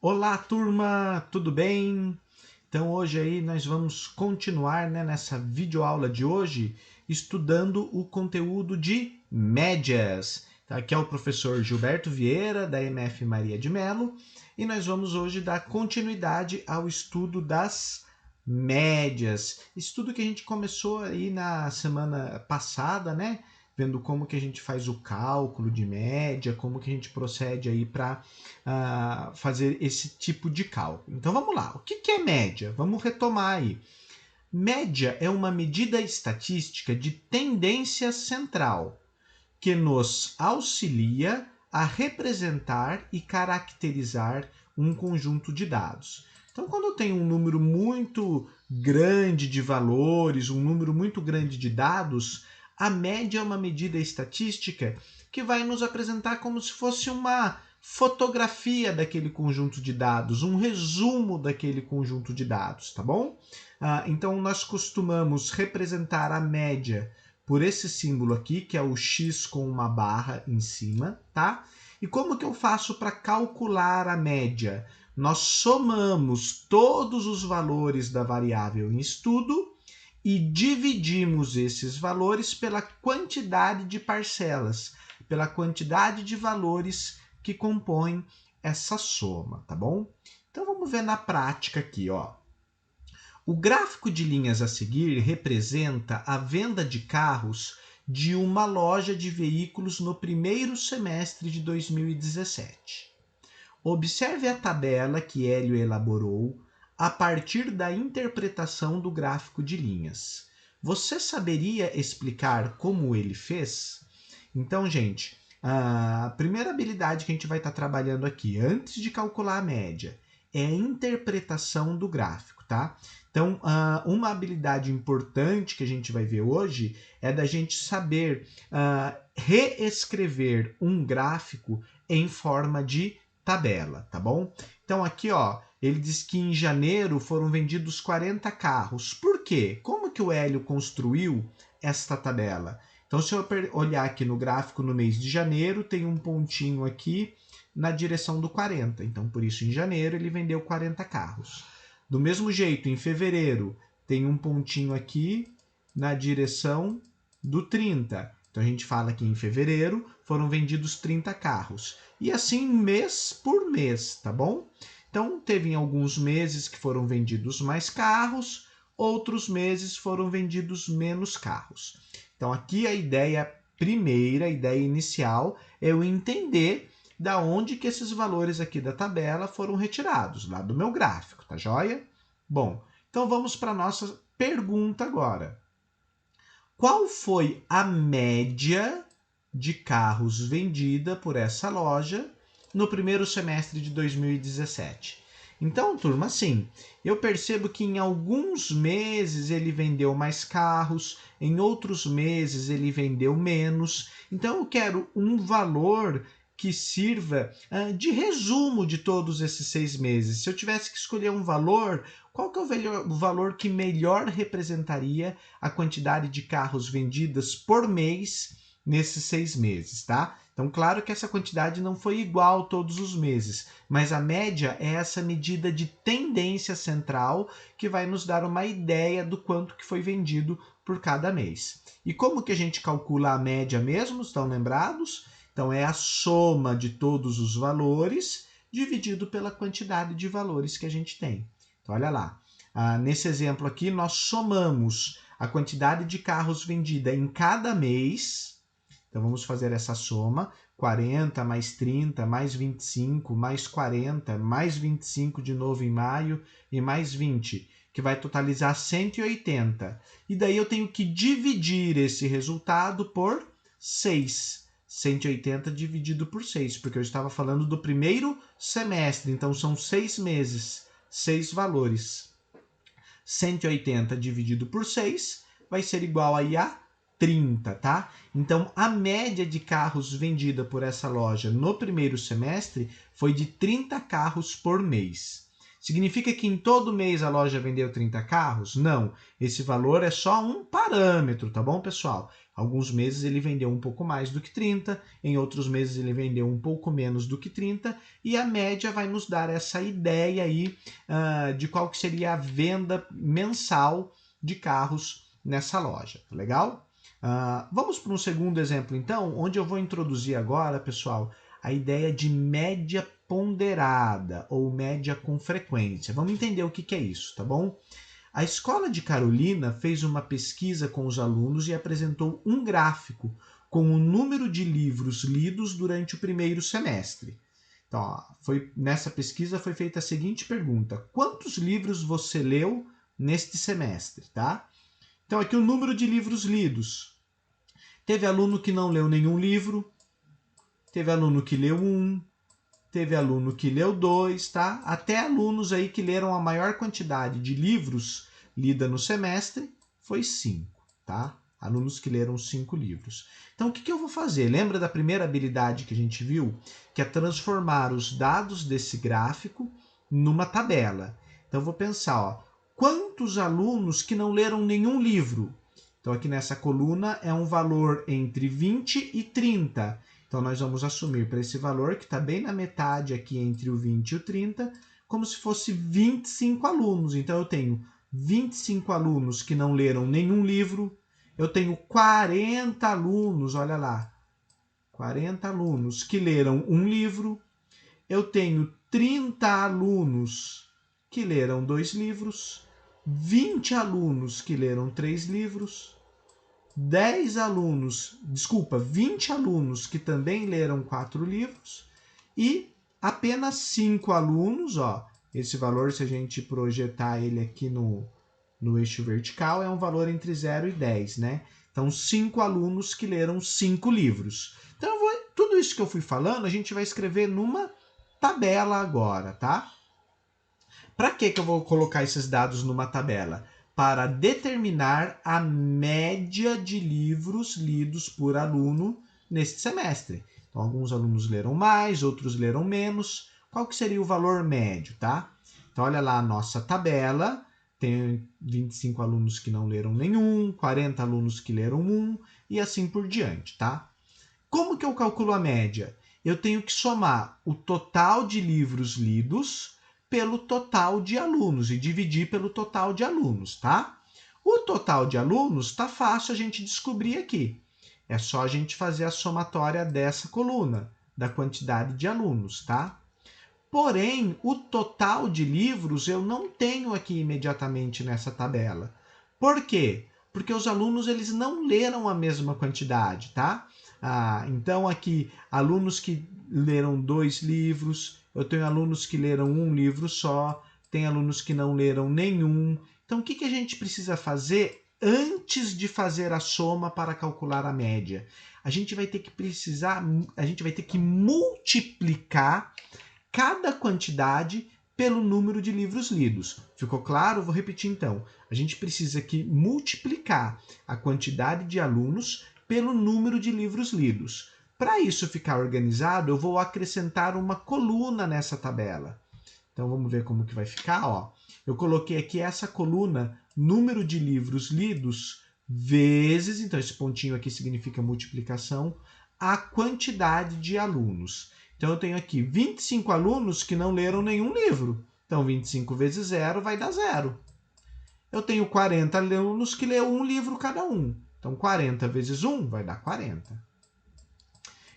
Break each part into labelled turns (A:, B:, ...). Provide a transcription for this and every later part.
A: Olá, turma, tudo bem? Então hoje aí nós vamos continuar, nessa videoaula de hoje estudando o conteúdo de médias. Tá? Aqui é o professor Gilberto Vieira, da MF Maria de Mello, e nós vamos hoje dar continuidade ao estudo das médias. Estudo que a gente começou aí na semana passada, né? Vendo como que a gente faz o cálculo de média, como que a gente procede aí para fazer esse tipo de cálculo. Então vamos lá, o que é média? Vamos retomar aí. Média é uma medida estatística de tendência central que nos auxilia a representar e caracterizar um conjunto de dados. Então, quando eu tenho um número muito grande de valores, um número muito grande de dados, a média é uma medida estatística que vai nos apresentar como se fosse uma fotografia daquele conjunto de dados, um resumo daquele conjunto de dados, tá bom? Então, nós costumamos representar a média por esse símbolo aqui, que é o X com uma barra em cima, tá? E como que eu faço para calcular a média? Nós somamos todos os valores da variável em estudo e dividimos esses valores pela quantidade de parcelas, pela quantidade de valores que compõem essa soma, tá bom? Então vamos ver na prática aqui, ó. O gráfico de linhas a seguir representa a venda de carros de uma loja de veículos no primeiro semestre de 2017. Observe a tabela que Hélio elaborou a partir da interpretação do gráfico de linhas. Você saberia explicar como ele fez? Então, gente, a primeira habilidade que a gente vai estar trabalhando aqui, antes de calcular a média, é a interpretação do gráfico, tá? Então, uma habilidade importante que a gente vai ver hoje é da gente saber reescrever um gráfico em forma de tabela, tá bom? Então aqui, ó, ele diz que em janeiro foram vendidos 40 carros. Por quê? Como que o Hélio construiu esta tabela? Então, se eu olhar aqui no gráfico no mês de janeiro, tem um pontinho aqui na direção do 40. Então, por isso, em janeiro, ele vendeu 40 carros. Do mesmo jeito, em fevereiro, tem um pontinho aqui na direção do 30. Então, a gente fala que em fevereiro foram vendidos 30 carros. E assim, mês por mês, tá bom? Então, teve em alguns meses que foram vendidos mais carros, outros meses foram vendidos menos carros. Então, aqui a ideia primeira, a ideia inicial, é eu entender da onde que esses valores aqui da tabela foram retirados, lá do meu gráfico, tá joia? Bom, então vamos para a nossa pergunta agora. Qual foi a média de carros vendida por essa loja no primeiro semestre de 2017? Então, turma, assim, eu percebo que em alguns meses ele vendeu mais carros, em outros meses ele vendeu menos. Então, eu quero um valor que sirva de resumo de todos esses 6 meses. Se eu tivesse que escolher um valor, qual que é o valor que melhor representaria a quantidade de carros vendidas por mês nesses 6 meses, tá? Então, claro que essa quantidade não foi igual todos os meses, mas a média é essa medida de tendência central que vai nos dar uma ideia do quanto que foi vendido por cada mês. E como que a gente calcula a média mesmo? Estão lembrados? Então, é a soma de todos os valores dividido pela quantidade de valores que a gente tem. Então, olha lá. Nesse exemplo aqui, nós somamos a quantidade de carros vendida em cada mês. Então, vamos fazer essa soma. 40 mais 30, mais 25, mais 40, mais 25 de novo em maio e mais 20, que vai totalizar 180. E daí eu tenho que dividir esse resultado por 6. 180 dividido por 6, porque eu estava falando do primeiro semestre, então são 6 meses, 6 valores. 180 dividido por 6 vai ser igual aí a 30, tá? Então, a média de carros vendida por essa loja no primeiro semestre foi de 30 carros por mês. Significa que em todo mês a loja vendeu 30 carros? Não. Esse valor é só um parâmetro, tá bom, pessoal? Alguns meses ele vendeu um pouco mais do que 30, em outros meses ele vendeu um pouco menos do que 30, e a média vai nos dar essa ideia aí de qual que seria a venda mensal de carros nessa loja, tá legal? Vamos para um segundo exemplo, então, onde eu vou introduzir agora, pessoal, a ideia de média ponderada ou média com frequência. Vamos entender o que é isso, tá bom? A escola de Carolina fez uma pesquisa com os alunos e apresentou um gráfico com o número de livros lidos durante o primeiro semestre. Então, nessa pesquisa foi feita a seguinte pergunta: quantos livros você leu neste semestre, tá? Então, aqui o número de livros lidos. Teve aluno que não leu nenhum livro, teve aluno que leu um, teve aluno que leu 2, tá? Até alunos aí que leram a maior quantidade de livros lida no semestre foi 5, tá? Alunos que leram 5 livros. Então, o que eu vou fazer? Lembra da primeira habilidade que a gente viu? Que é transformar os dados desse gráfico numa tabela. Então, eu vou pensar, ó, quantos alunos que não leram nenhum livro? Então, aqui nessa coluna é um valor entre 20 e 30. Então, nós vamos assumir para esse valor, que está bem na metade aqui entre o 20 e o 30, como se fosse 25 alunos. Então, eu tenho 25 alunos que não leram nenhum livro. Eu tenho 40 alunos, olha lá, 40 alunos que leram um livro. Eu tenho 30 alunos que leram 2 livros. 20 alunos que leram 3 livros. 20 alunos que também leram 4 livros e apenas 5 alunos, ó, esse valor, se a gente projetar ele aqui no eixo vertical, é um valor entre 0 e 10, né? Então, 5 alunos que leram 5 livros. Então, tudo isso que eu fui falando, a gente vai escrever numa tabela agora, tá? Para que eu vou colocar esses dados numa tabela? Para determinar a média de livros lidos por aluno neste semestre. Então, alguns alunos leram mais, outros leram menos. Qual que seria o valor médio, tá? Então, olha lá a nossa tabela. Tem 25 alunos que não leram nenhum, 40 alunos que leram um e assim por diante, tá? Como que eu calculo a média? Eu tenho que somar o total de livros lidos pelo total de alunos e dividir pelo total de alunos, tá? O total de alunos tá fácil a gente descobrir aqui. É só a gente fazer a somatória dessa coluna, da quantidade de alunos, tá? Porém, o total de livros eu não tenho aqui imediatamente nessa tabela. Por quê? Porque os alunos eles não leram a mesma quantidade, tá? Então aqui, alunos que leram 2 livros, eu tenho alunos que leram um livro só, tem alunos que não leram nenhum. Então, o que a gente precisa fazer antes de fazer a soma para calcular a média? A gente vai ter que multiplicar cada quantidade pelo número de livros lidos. Ficou claro? Vou repetir então. A gente precisa que multiplicar a quantidade de alunos pelo número de livros lidos. Para isso ficar organizado, eu vou acrescentar uma coluna nessa tabela. Então vamos ver como que vai ficar, ó. Eu coloquei aqui essa coluna, número de livros lidos vezes, então esse pontinho aqui significa multiplicação, a quantidade de alunos. Então eu tenho aqui 25 alunos que não leram nenhum livro. Então 25 vezes 0 vai dar 0. Eu tenho 40 alunos que leram um livro cada um. Então 40 vezes 1 vai dar 40.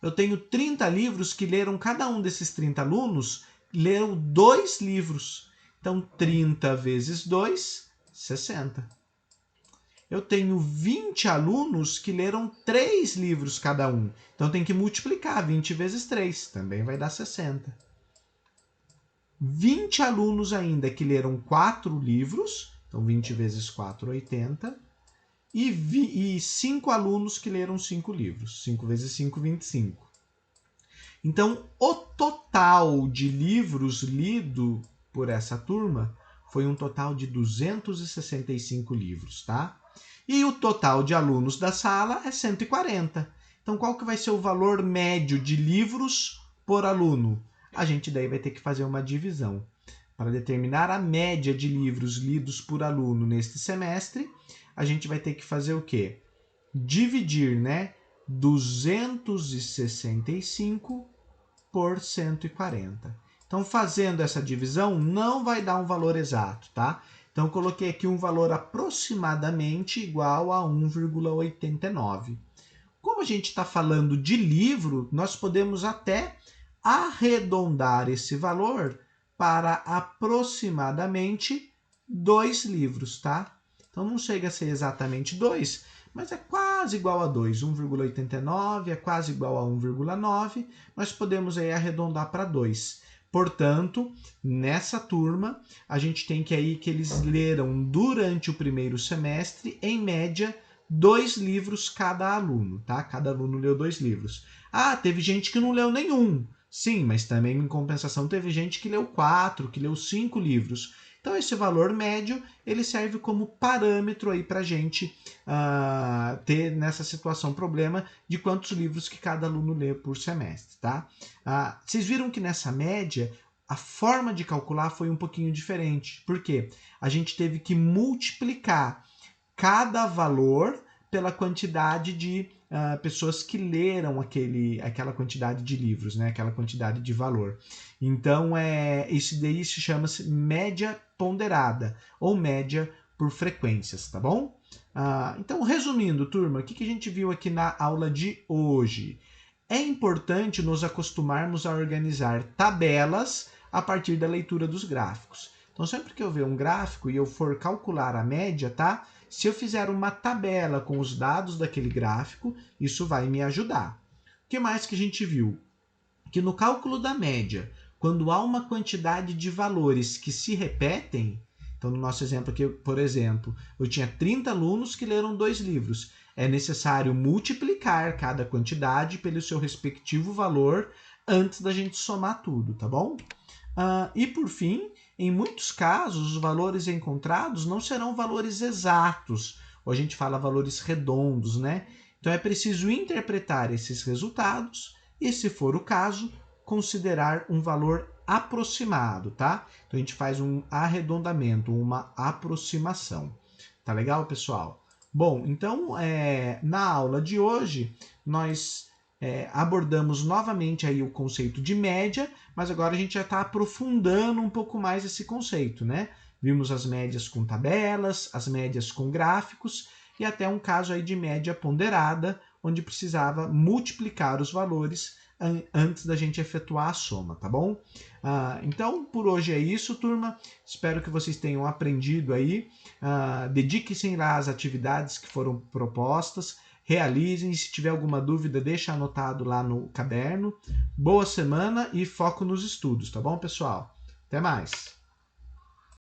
A: Eu tenho 30 livros que leram, cada um desses 30 alunos leram 2 livros. Então 30 vezes 2, 60. Eu tenho 20 alunos que leram 3 livros cada um. Então tem que multiplicar 20 vezes 3, também vai dar 60. 20 alunos ainda que leram 4 livros, então 20 vezes 4, 80. E 5 alunos que leram 5 livros, 5 vezes 5, 25. Então, o total de livros lido por essa turma foi um total de 265 livros, tá? E o total de alunos da sala é 140. Então, qual que vai ser o valor médio de livros por aluno? A gente daí vai ter que fazer uma divisão. para determinar a média de livros lidos por aluno neste semestre, a gente vai ter que fazer o quê? Dividir, né, 265 por 140. Então, fazendo essa divisão, não vai dar um valor exato, tá? Então, eu coloquei aqui um valor aproximadamente igual a 1,89. Como a gente está falando de livro, nós podemos até arredondar esse valor para aproximadamente 2 livros, tá? Então não chega a ser exatamente 2, mas é quase igual a 2. 1,89 é quase igual a 1,9. Nós podemos aí arredondar para 2. Portanto, nessa turma, a gente tem que aí que eles leram durante o primeiro semestre, em média, 2 livros cada aluno, tá? Cada aluno leu 2 livros. Ah, teve gente que não leu nenhum. Sim, mas também em compensação teve gente que leu 4, que leu 5 livros. Então esse valor médio ele serve como parâmetro aí para a gente ter nessa situação problema de quantos livros que cada aluno lê por semestre, tá? Vocês viram que nessa média a forma de calcular foi um pouquinho diferente. Por quê? A gente teve que multiplicar cada valor pela quantidade de pessoas que leram aquela quantidade de livros, né? Aquela quantidade de valor. Então, isso daí se chama-se média ponderada ou média por frequências, tá bom? Então, resumindo, turma, o que a gente viu aqui na aula de hoje? É importante nos acostumarmos a organizar tabelas a partir da leitura dos gráficos. Então, sempre que eu ver um gráfico e eu for calcular a média, tá? Se eu fizer uma tabela com os dados daquele gráfico, isso vai me ajudar. O que mais que a gente viu? Que no cálculo da média, quando há uma quantidade de valores que se repetem, então no nosso exemplo aqui, por exemplo, eu tinha 30 alunos que leram 2 livros. É necessário multiplicar cada quantidade pelo seu respectivo valor antes da gente somar tudo, tá bom? E por fim, em muitos casos, os valores encontrados não serão valores exatos, ou a gente fala valores redondos, né? Então é preciso interpretar esses resultados e, se for o caso, considerar um valor aproximado, tá? Então a gente faz um arredondamento, uma aproximação. Tá legal, pessoal? Bom, então na aula de hoje nós abordamos novamente aí o conceito de média, mas agora a gente já está aprofundando um pouco mais esse conceito, né? Vimos as médias com tabelas, as médias com gráficos e até um caso aí de média ponderada, onde precisava multiplicar os valores antes da gente efetuar a soma, tá bom? Então, por hoje é isso, turma. Espero que vocês tenham aprendido aí. Dediquem-se lá às atividades que foram propostas. Realizem, se tiver alguma dúvida, deixa anotado lá no caderno. Boa semana e foco nos estudos, tá bom, pessoal? Até mais!